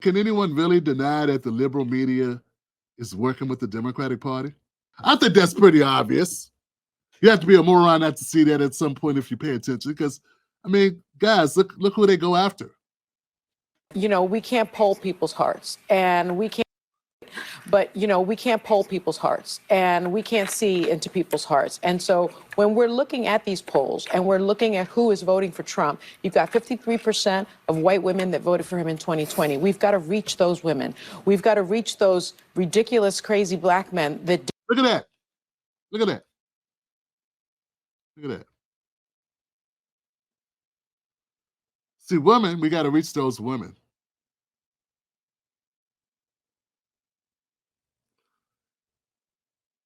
Can anyone really deny that the liberal media is working with the Democratic Party? I think that's pretty obvious. You have to be a moron not to see that at some point if you pay attention. Because, I mean, guys, look who they go after. We can't poll people's hearts, and we can't. But, we can't poll people's hearts, and we can't see into people's hearts. And so when we're looking at these polls and we're looking at who is voting for Trump, you've got 53% of white women that voted for him in 2020. We've got to reach those women. We've got to reach those ridiculous, crazy black men that. Look at that. Look at that. Look at that. See, women, we got to reach those women.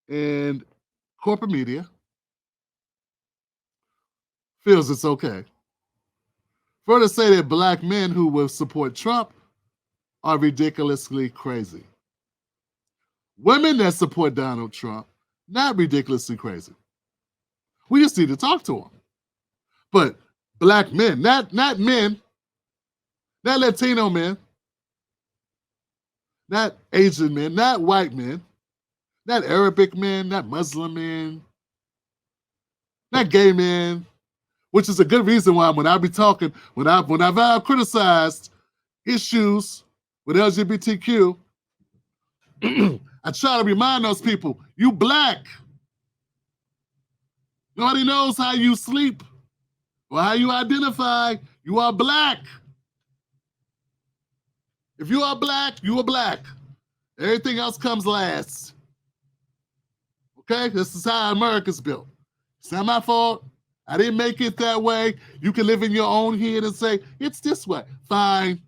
And corporate media feels it's okay for her to say that black men who will support Trump are ridiculously crazy. Women that support Donald Trump, not ridiculously crazy. We just need to talk to them. But black men, not men, not Latino men, not Asian men, not white men, not Arabic men, not Muslim men, not gay men, which is a good reason why when I be talking, when I've criticized issues with LGBTQ, I try to remind those people, you black. Nobody knows how you sleep or how you identify. You are black. If you are black, you are black. Everything else comes last. Okay, this is how America's built. It's not my fault. I didn't make it that way. You can live in your own head and say, it's this way. Fine.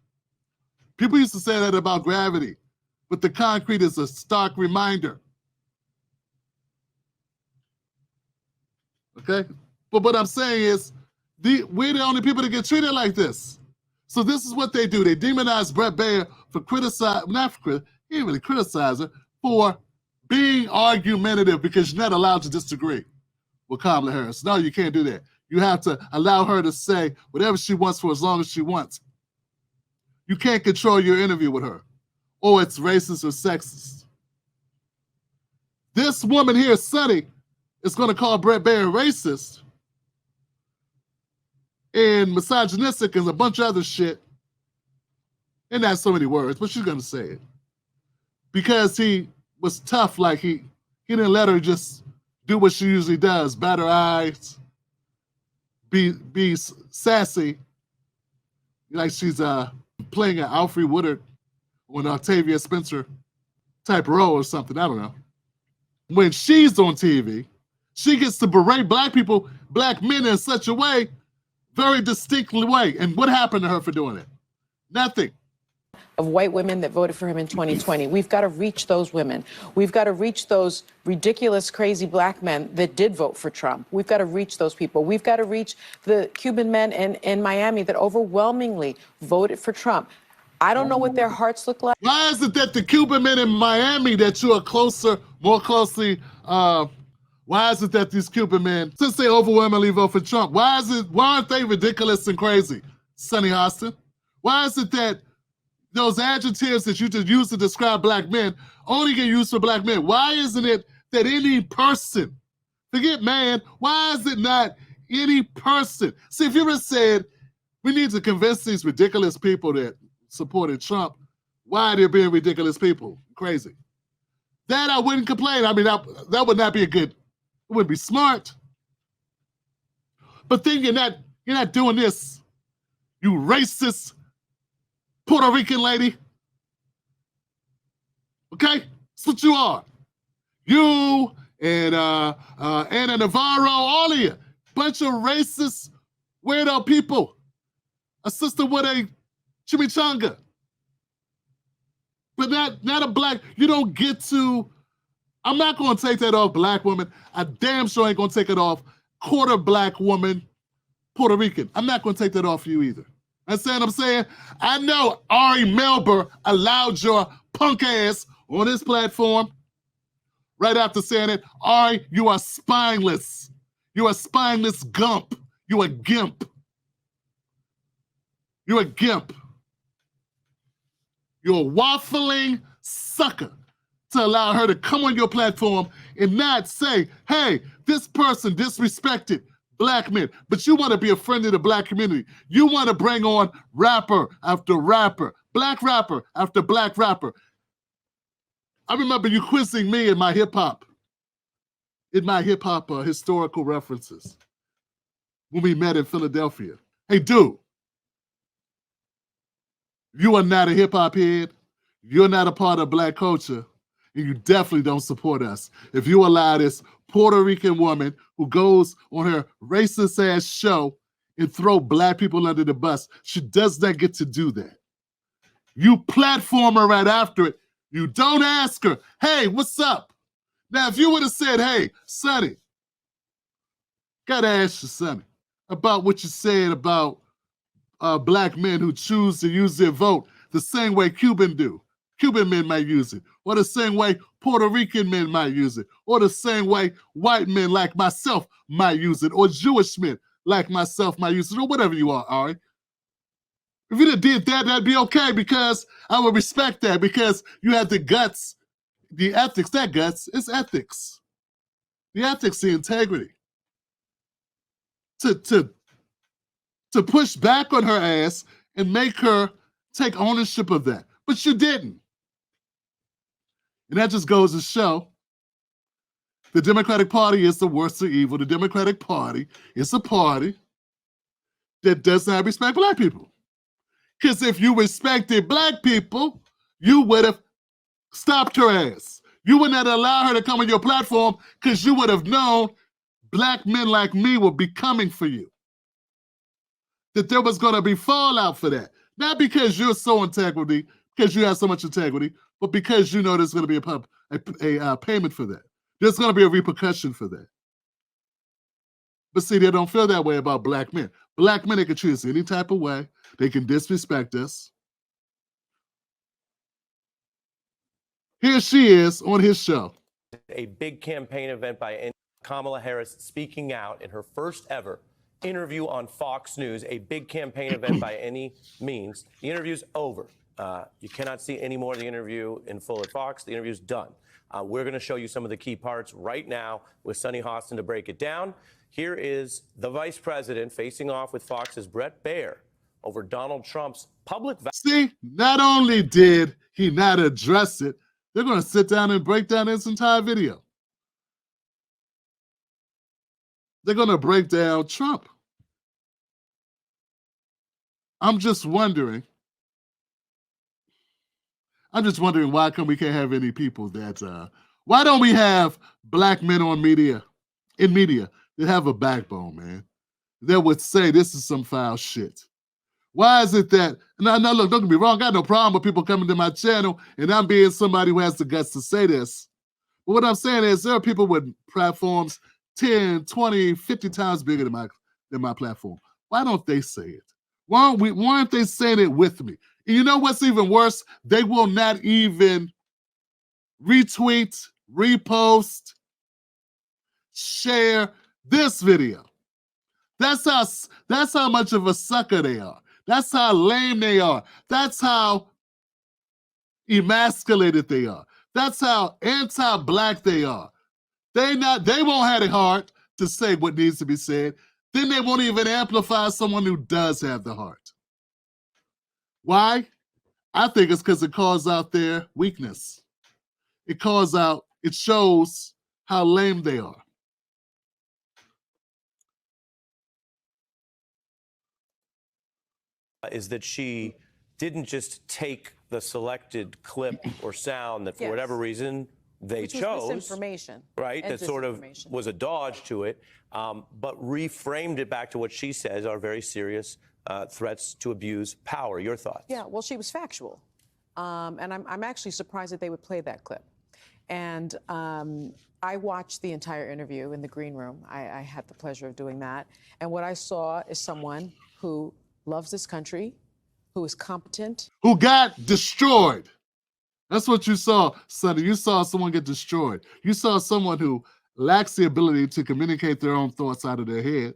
People used to say that about gravity, but the concrete is a stark reminder. Okay? But what I'm saying is, we're the only people that get treated like this. So this is what they do. They demonize Brett Baer for he didn't really criticize her, for being argumentative because you're not allowed to disagree with Kamala Harris. No, you can't do that. You have to allow her to say whatever she wants for as long as she wants. You can't control your interview with her, or it's racist or sexist. This woman here, Sunny, is going to call Brett Baer racist and misogynistic and a bunch of other shit. And not so many words, but she's going to say it. Because he was tough, like he didn't let her just do what she usually does, bat her eyes, be sassy, like she's playing an Alfred Woodard or an Octavia Spencer type role or something, I don't know. When she's on TV, she gets to berate black people, black men in such a way, very distinctly way. And what happened to her for doing it? Nothing. Of white women that voted for him in 2020. We've got to reach those women. We've got to reach those ridiculous, crazy black men that did vote for Trump. We've got to reach those people. We've got to reach the Cuban men in Miami that overwhelmingly voted for Trump. I don't know what their hearts look like. Why is it that the Cuban men in Miami that you are more closely, why is it that these Cuban men, since they overwhelmingly vote for Trump, why aren't they ridiculous and crazy, Sonny Hostin? Why is it that those adjectives that you just use to describe black men only get used for black men? Why isn't it that any person, forget man, why is it not any person? See, if you ever said, we need to convince these ridiculous people that supported Trump why they're being ridiculous people, crazy, that I wouldn't complain. I mean, that would not be it would be smart. But then you're not doing this, you racist Puerto Rican lady. Okay? That's what you are. You and Anna Navarro, all of you. Bunch of racist, weirdo people. A sister with a chimichanga. But not a black, you don't get to, I'm not going to take that off black woman. I damn sure ain't going to take it off quarter black woman, Puerto Rican. I'm not going to take that off you either. Understand what I'm saying? I know Ari Melber allowed your punk ass on this platform right after saying it. Ari, you are spineless. You are a spineless gump. You a gimp. You a gimp. You're a waffling sucker to allow her to come on your platform and not say, hey, this person disrespected black men, but you want to be a friend of the black community. You want to bring on rapper after rapper, black rapper after black rapper. I remember you quizzing me in my hip-hop historical references when we met in Philadelphia. Hey, dude, you are not a hip-hop head. You're not a part of black culture, and you definitely don't support us. If you allow this Puerto Rican woman who goes on her racist-ass show and throw black people under the bus, she does not get to do that. You platform her right after it. You don't ask her, hey, what's up? Now, if you would have said, hey, Sonny, gotta ask you, Sonny, about what you said about black men who choose to use their vote the same way Cuban men might use it, or the same way Puerto Rican men might use it, or the same way white men like myself might use it, or Jewish men like myself might use it, or whatever you are, Ari. If you did that, that'd be okay, because I would respect that, because you have the guts, the ethics, that guts, it's ethics. The ethics, the integrity. To push back on her ass and make her take ownership of that. But you didn't. And that just goes to show the Democratic Party is the worst of evil. The Democratic Party is a party that does not respect black people. Because if you respected black people, you would have stopped her ass. You would not allow her to come on your platform, because you would have known black men like me would be coming for you. That there was going to be fallout for that. Not because you're so integrity, because you have so much integrity, but because you know there's going to be a payment for that. There's going to be a repercussion for that. But see, they don't feel that way about black men. Black men, they can treat us any type of way. They can disrespect us. Here she is on his show. A big campaign event by Kamala Harris speaking out in her first ever interview on Fox News, a big campaign event by any means. The interview's over. You cannot see any more of the interview in full at Fox. The interview's done. We're going to show you some of the key parts right now with Sonny Hostin to break it down. Here is the vice president facing off with Fox's Brett Baer over Donald Trump's public. See, not only did he not address it, they're going to sit down and break down this entire video. They're going to break down Trump. I'm just wondering why we can't have any people that, why don't we have black men in media that have a backbone, man, that would say this is some foul shit. Why is it that, now look, don't get me wrong, I got no problem with people coming to my channel and I'm being somebody who has the guts to say this. But what I'm saying is there are people with platforms 10, 20, 50 times bigger than my platform. Why don't they say it? Why aren't they saying it with me? And you know what's even worse? They will not even retweet, repost, share this video. That's how much of a sucker they are. That's how lame they are. That's how emasculated they are. That's how anti-black they are. They won't have the heart to say what needs to be said. Then they won't even amplify someone who does have the heart. Why? I think it's because it calls out their weakness. It shows how lame they are. Is that she didn't just take the selected clip or sound that for whatever reason they chose, misinformation, right? That sort of was a dodge to it, but reframed it back to what she says are very serious threats to abuse power. Your thoughts? Yeah, well, she was factual, and I'm actually surprised that they would play that clip. And I watched the entire interview in the green room. I had the pleasure of doing that, and what I saw is someone who loves this country, who is competent, who got destroyed. That's what you saw, Sonny. You saw someone get destroyed. You saw someone who lacks the ability to communicate their own thoughts out of their head,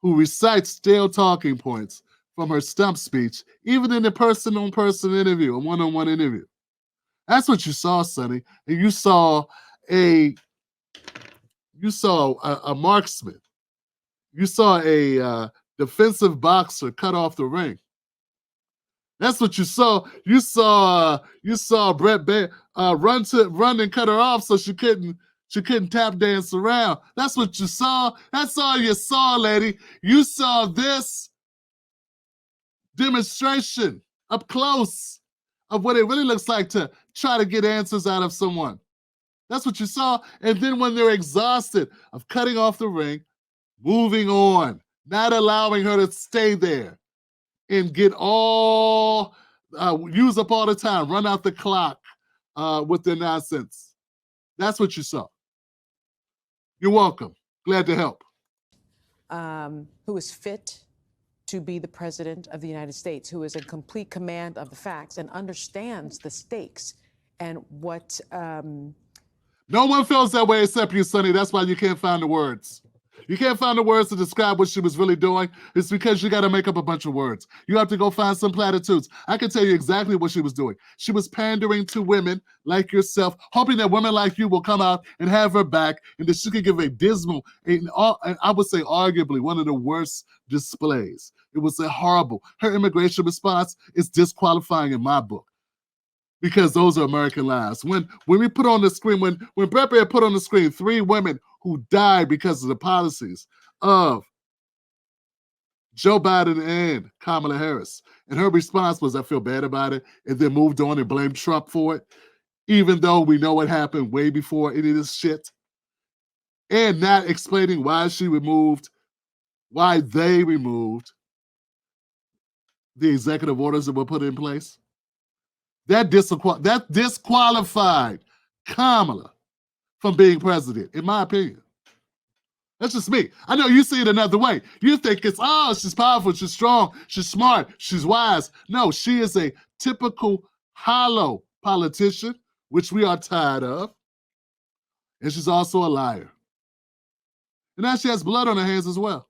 who recites stale talking points from her stump speech, even in a person-on-person interview, a one-on-one interview. That's what you saw, Sonny. And you saw a marksman. You saw a defensive boxer cut off the ring. That's what you saw. You saw Brett Baer run and cut her off so she couldn't tap dance around. That's what you saw. That's all you saw, lady. You saw this demonstration up close of what it really looks like to try to get answers out of someone. That's what you saw. And then when they're exhausted of cutting off the ring, moving on, not allowing her to stay there and get all, use up all the time, run out the clock with their nonsense. That's what you saw. You're welcome. Glad to help. Who is fit to be the president of the United States, who is in complete command of the facts and understands the stakes and what... No one feels that way except you, Sonny. That's why you can't find the words. You can't find the words to describe what she was really doing. It's because you got to make up a bunch of words. You have to go find some platitudes. I can tell you exactly what she was doing. She was pandering to women like yourself, hoping that women like you will come out and have her back, and that she could give a dismal, and I would say arguably one of the worst displays. It was a horrible. Her immigration response is disqualifying in my book, because those are American lives. When we put on the screen, when Brett Baer put on the screen 3 women who died because of the policies of Joe Biden and Kamala Harris, and her response was, I feel bad about it, and then moved on and blamed Trump for it, even though we know what happened way before any of this shit, and not explaining why they removed the executive orders that were put in place. That disqualified Kamala from being president, in my opinion. That's just me. I know you see it another way. You think it's, oh, she's powerful, she's strong, she's smart, she's wise. No, she is a typical hollow politician, which we are tired of. And she's also a liar. And now she has blood on her hands as well.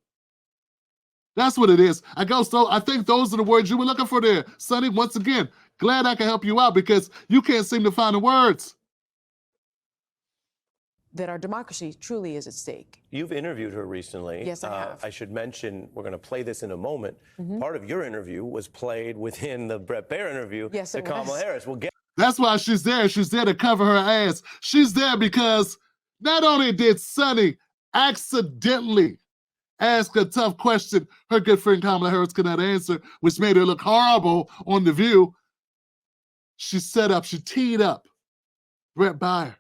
That's what it is. I think those are the words you were looking for there. Sonny, once again, glad I can help you out because you can't seem to find the words. That our democracy truly is at stake. You've interviewed her recently. Yes, I have. I should mention, we're going to play this in a moment. Part of your interview was played within the Brett Baer interview to Kamala Harris. We'll get. That's why she's there. She's there to cover her ass. She's there because not only did Sonny accidentally ask a tough question her good friend Kamala Harris could not answer, which made her look horrible on The View, she teed up Brett Baer.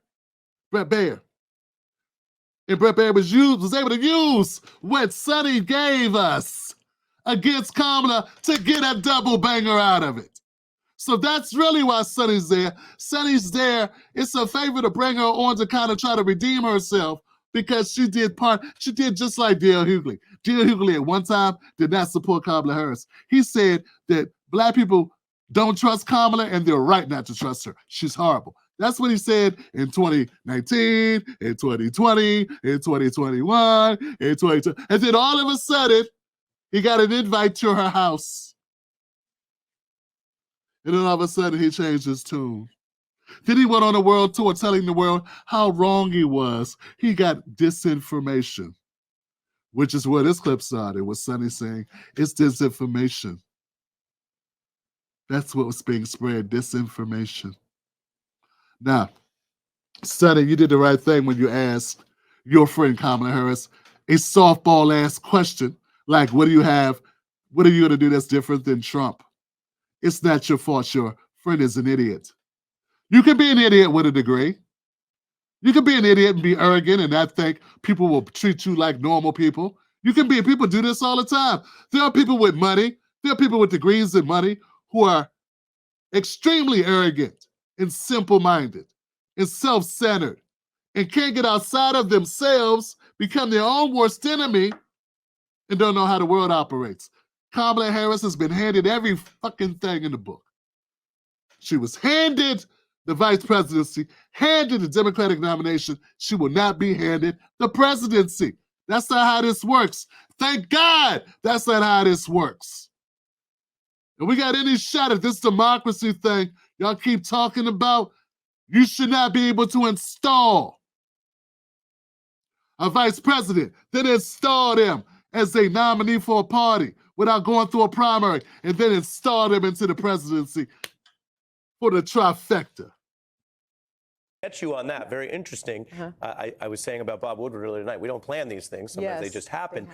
And Brett Baer was able to use what Sonny gave us against Kamala to get a double banger out of it. So that's really why Sonny's there. Sonny's there. It's a favor to bring her on to kind of try to redeem herself, because she did just like D.L. Hughley. D.L. Hughley at one time did not support Kamala Harris. He said that Black people don't trust Kamala and they're right not to trust her. She's horrible. That's what he said in 2019, in 2020, in 2021, in 2022. And then all of a sudden, he got an invite to her house. And then all of a sudden, he changed his tune. Then he went on a world tour telling the world how wrong he was. He got disinformation, which is where this clip started, with Sonny saying, it's disinformation. That's what was being spread, disinformation. Now, Sonny, you did the right thing when you asked your friend Kamala Harris a softball-ass question, like, what do you going to do that's different than Trump? It's not your fault. Your friend is an idiot. You can be an idiot with a degree. You can be an idiot and be arrogant and not think people will treat you like normal people. People do this all the time. There are people with money. There are people with degrees and money who are extremely arrogant and simple-minded and self-centered and can't get outside of themselves, become their own worst enemy, and don't know how the world operates. Kamala Harris has been handed every fucking thing in the book. She was handed the vice presidency, handed the Democratic nomination. She will not be handed the presidency. That's not how this works. Thank God that's not how this works. And we got any shot at this democracy thing y'all keep talking about, you should not be able to install a vice president, then install them as a nominee for a party without going through a primary, and then install them into the presidency for the trifecta. Get you on that. Very interesting. I was saying about Bob Woodward earlier tonight. We don't plan these things. Sometimes they just happen.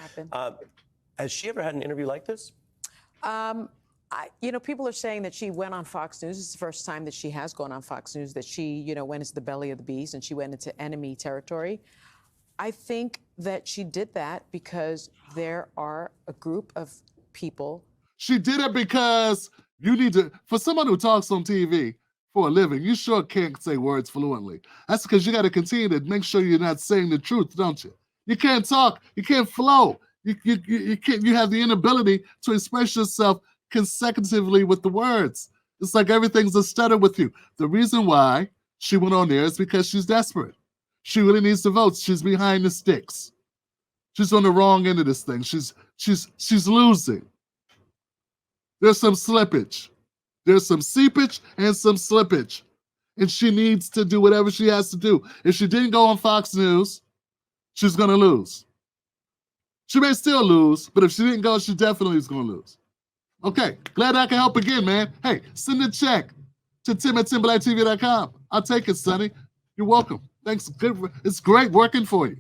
Has she ever had an interview like this? People are saying that she went on Fox News. It's the first time that she has gone on Fox News, that she, went into the belly of the beast and she went into enemy territory. I think that she did that because there are a group of people. She did it because you need to, for someone who talks on TV for a living, you sure can't say words fluently. That's because you got to continue to make sure you're not saying the truth, don't you? You can't talk, you can't flow. You can't, you have the inability to express yourself consecutively with the words. It's like everything's a stutter with you. The reason why she went on there is because she's desperate. She really needs the votes. She's behind the sticks. She's on the wrong end of this thing. She's losing. There's some slippage. There's some seepage and some slippage. And she needs to do whatever she has to do. If she didn't go on Fox News, she's going to lose. She may still lose, but if she didn't go, she definitely is going to lose. Okay, glad I can help again, man. Hey, send a check to tim@timberlandetv.com. I'll take it, Sonny. You're welcome. Thanks. Good. It's great working for you.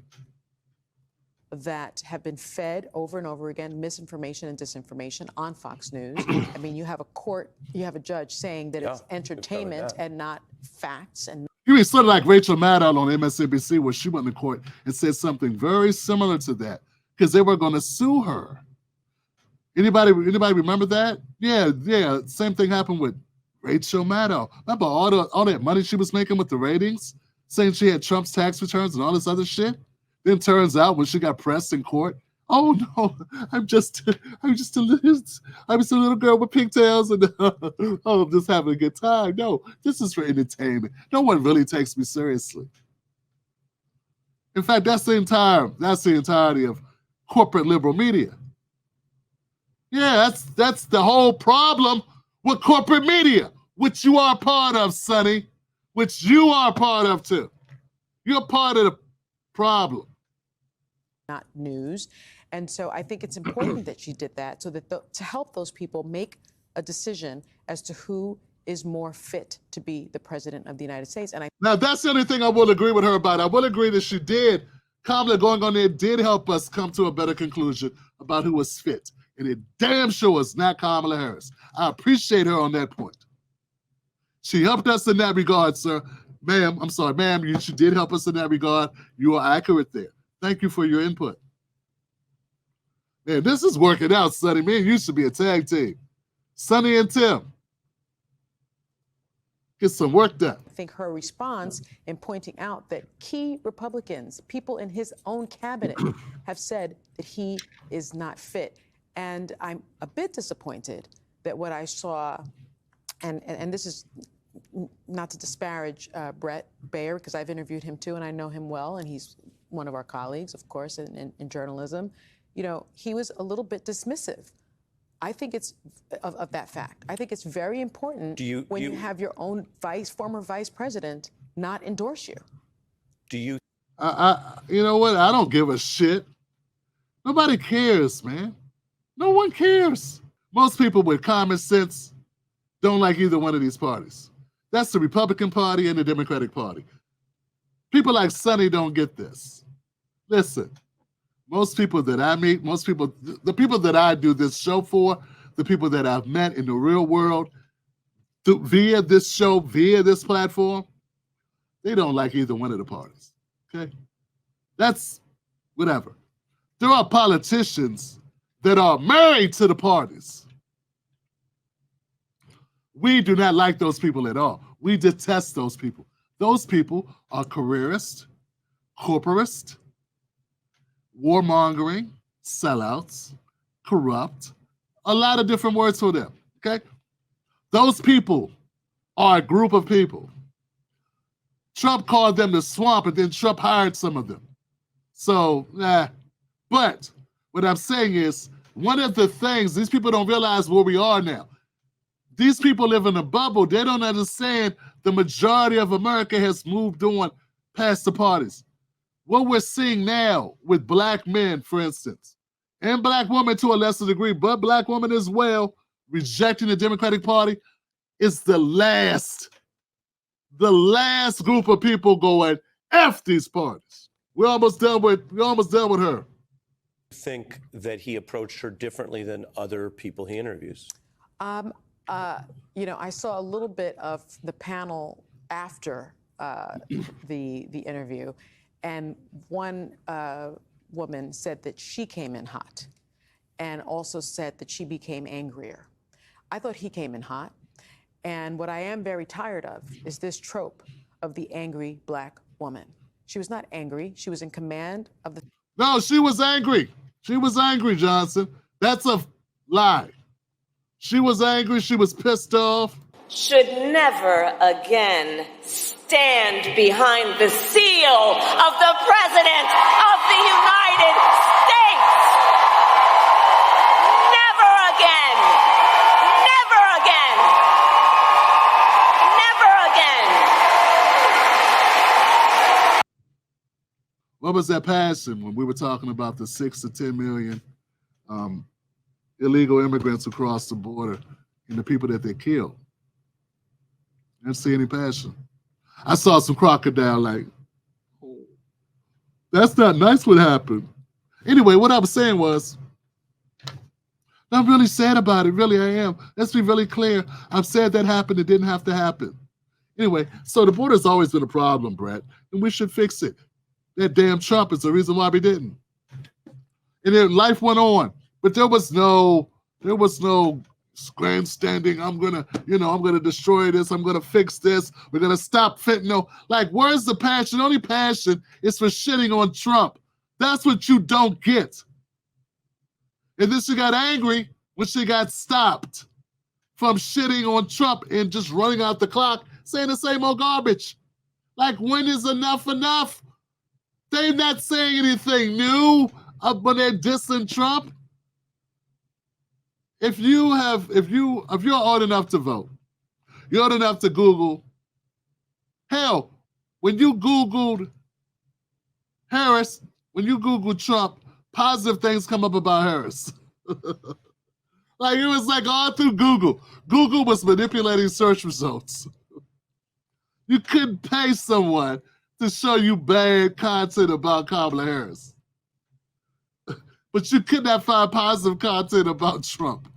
That have been fed over and over again, misinformation and disinformation on Fox News. I mean, you have a judge saying that it's entertainment and not facts. And you mean sort of like Rachel Maddow on MSNBC, where she went to court and said something very similar to that because they were going to sue her. Anybody remember that? Yeah. Same thing happened with Rachel Maddow. Remember all that money she was making with the ratings, saying she had Trump's tax returns and all this other shit? Then turns out when she got pressed in court, oh no, I was a little girl with pigtails and I'm just having a good time. No, this is for entertainment. No one really takes me seriously. In fact, that's the entirety of corporate liberal media. Yeah, that's the whole problem with corporate media, which you are part of, Sonny, which you are part of too. You're part of the problem. Not news. And so I think it's important that she did that so that to help those people make a decision as to who is more fit to be the president of the United States. And now that's the only thing I will agree with her about. I will agree that she did, Kamala going on there did help us come to a better conclusion about who was fit. And it damn sure was not Kamala Harris. I appreciate her on that point. She helped us in that regard, sir. Ma'am, I'm sorry, ma'am, she did help us in that regard. You are accurate there. Thank you for your input. Man, this is working out, Sonny. Me and you should be a tag team. Sonny and Tim. Get some work done. I think her response in pointing out that key Republicans, people in his own cabinet, have said that he is not fit. And I'm a bit disappointed that what I saw, and this is not to disparage Brett Baer, because I've interviewed him too, and I know him well, and he's one of our colleagues, of course, in journalism. He was a little bit dismissive. I think it's of that fact. I think it's very important when you have your own former vice president not endorse you. Do you? You know what? I don't give a shit. Nobody cares, man. No one cares. Most people with common sense don't like either one of these parties. That's the Republican Party and the Democratic Party. People like Sonny don't get this. Listen, most people that I meet, the people that I do this show for, the people that I've met in the real world, via this show, via this platform, they don't like either one of the parties, okay? That's whatever. There are politicians that are married to the parties. We do not like those people at all. We detest those people. Those people are careerists, corporatists, warmongering, sellouts, corrupt, a lot of different words for them, okay? Those people are a group of people. Trump called them the swamp, and then Trump hired some of them. So, but what I'm saying is, one of the things, these people don't realize where we are now. These people live in a bubble. They don't understand the majority of America has moved on past the parties. What we're seeing now with black men, for instance, and black women to a lesser degree, but black women as well, rejecting the Democratic Party, is the last group of people going F these parties. We're almost done with her. Think that he approached her differently than other people he interviews? I saw a little bit of the panel after the interview, and one woman said that she came in hot, and also said that she became angrier. I thought he came in hot, and what I am very tired of is this trope of the angry black woman. She was not angry. She was in command of the... No, she was angry. She was angry, Johnson. That's a lie. She was angry. She was pissed off. Should never again stand behind the seal of the President of the United States. Never again. Never again. Never again. What was that passion when we were talking about the 6 to 10 million illegal immigrants across the border and the people that they killed? I didn't see any passion. I saw some crocodile like, oh, that's not nice what happened. Anyway, what I was saying was, I'm really sad about it. Really, I am. Let's be really clear. I'm sad that happened. It didn't have to happen. Anyway, so the border's always been a problem, Brett, and we should fix it. That damn Trump is the reason why we didn't. And then life went on, but there was no grandstanding. I'm gonna destroy this. I'm gonna fix this. We're gonna stop fentanyl. Like, where's the passion? The only passion is for shitting on Trump. That's what you don't get. And then she got angry when she got stopped from shitting on Trump and just running out the clock, saying the same old garbage. Like, when is enough enough? They're not saying anything new when they're dissing Trump. If you're old enough to vote, you're old enough to Google. Hell, when you Googled Harris, when you Googled Trump, positive things come up about Harris. Like, it was like all through Google. Google was manipulating search results. You couldn't pay someone to show you bad content about Kamala Harris. But you could not find positive content about Trump.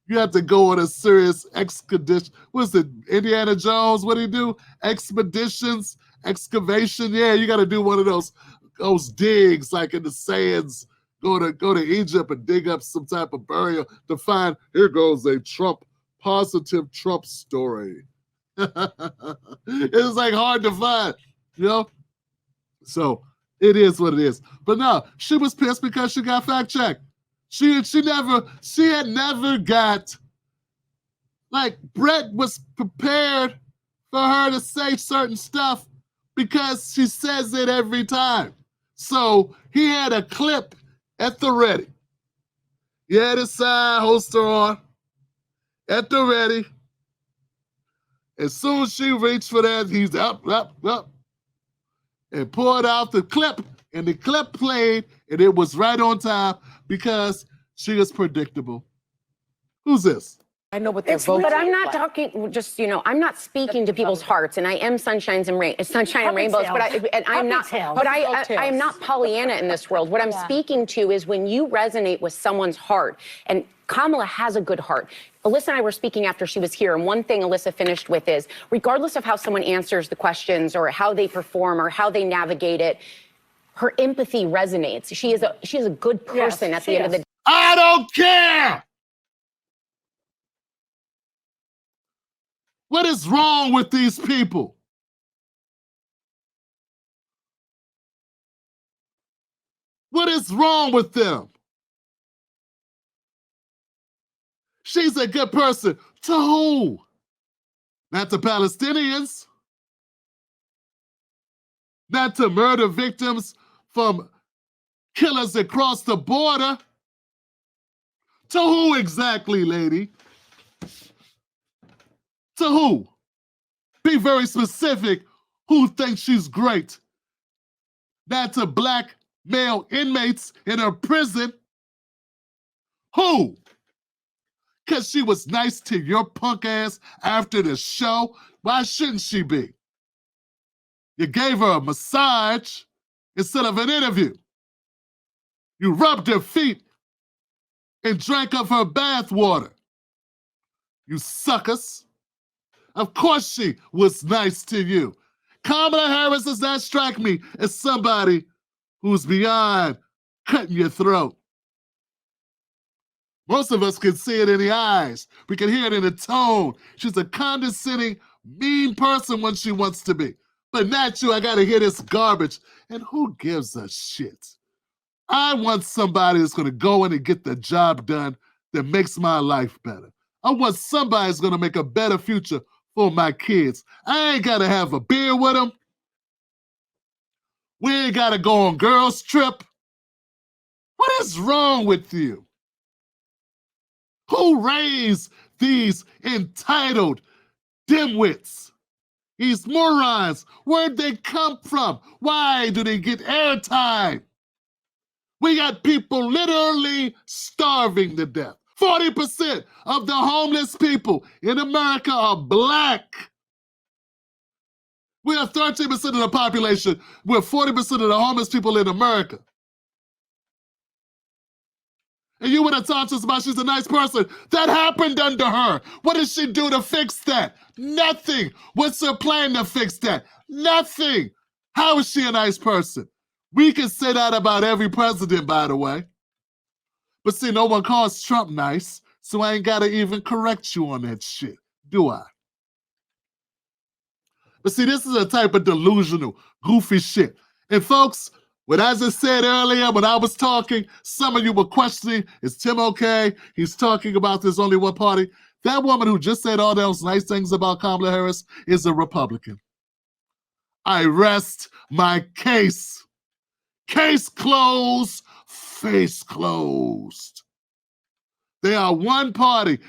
You have to go on a serious expedition. What's it, Indiana Jones? What do you do? Expeditions, excavation. Yeah, you got to do one of those digs, like in the sands. Go to Egypt and dig up some type of burial to find, here goes a positive Trump story. It's like hard to find, you know? So it is what it is. But no, she was pissed because she got fact checked. She had never got, like, Brett was prepared for her to say certain stuff because she says it every time. So he had a clip at the ready. He had his side holster on at the ready. As soon as she reached for that, he's up, and pulled out the clip, and the clip played, and it was right on time because she is predictable. Who's this? I know what they're voting. But I'm not talking, I'm not speaking to people's hearts, and I am sunshine and rainbows, but I'm not Pollyanna in this world. What I'm speaking to is when you resonate with someone's heart, and Kamala has a good heart. Alyssa and I were speaking after she was here, and one thing Alyssa finished with is, regardless of how someone answers the questions or how they perform or how they navigate it, her empathy resonates. She is a good person at the end of the day. I don't care! What is wrong with these people? What is wrong with them? She's a good person. To who? Not to Palestinians. Not to murder victims from killers across the border. To who exactly, lady? To who? Be very specific who thinks she's great. Not to black male inmates in her prison. Who? Because she was nice to your punk ass after the show? Why shouldn't she be? You gave her a massage instead of an interview. You rubbed her feet and drank of her bath water. You suckers. Of course she was nice to you. Kamala Harris does not strike me as somebody who's beyond cutting your throat. Most of us can see it in the eyes. We can hear it in the tone. She's a condescending, mean person when she wants to be. But not you, I gotta hear this garbage. And who gives a shit? I want somebody that's gonna go in and get the job done that makes my life better. I want somebody that's gonna make a better future for my kids. I ain't gotta have a beer with them. We ain't gotta go on girls' trip. What is wrong with you? Who raised these entitled dimwits? These morons, where'd they come from? Why do they get airtime? We got people literally starving to death. 40% of the homeless people in America are black. We have 13% of the population. We're 40% of the homeless people in America. And you would have talked to us about she's a nice person. That happened under her. What did she do to fix that? Nothing. What's her plan to fix that? Nothing. How is she a nice person? We can say that about every president, by the way. But see, no one calls Trump nice, so I ain't got to even correct you on that shit, do I? But see, this is a type of delusional, goofy shit. And folks, what I just said earlier when I was talking, some of you were questioning, is Tim okay? He's talking about there's only one party. That woman who just said all those nice things about Kamala Harris is a Republican. I rest my case. Case closed, face closed. They are one party.